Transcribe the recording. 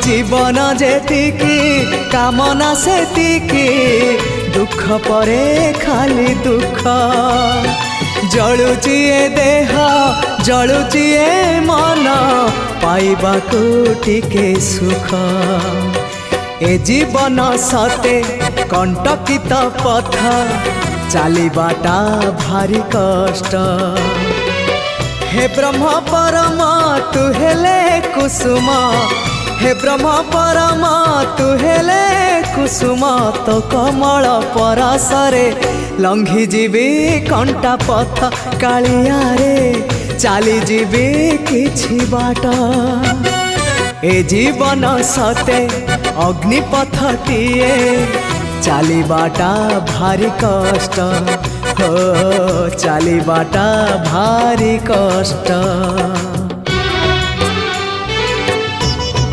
जीवन जेतिकी कामना सेतिकी दुख परे खाली दुख जलुची ए देह जलुची ए मन पाइबाकू टिके सुख ए जीवन सते कंटकित पथ चलिबाटा भारी कष्ट हे ब्रह्म परम तू हेले कुसुम हे ब्रह्म परम तू हेले कुसुम तो कमल परसरे लंघी जीवी कंटा पथ कालिया रे चली जीवी किछि बाट ए जीवन सते अग्निपथटीए चलिबाटा भारी कष्ट हो चलिबाटा भारी कष्ट।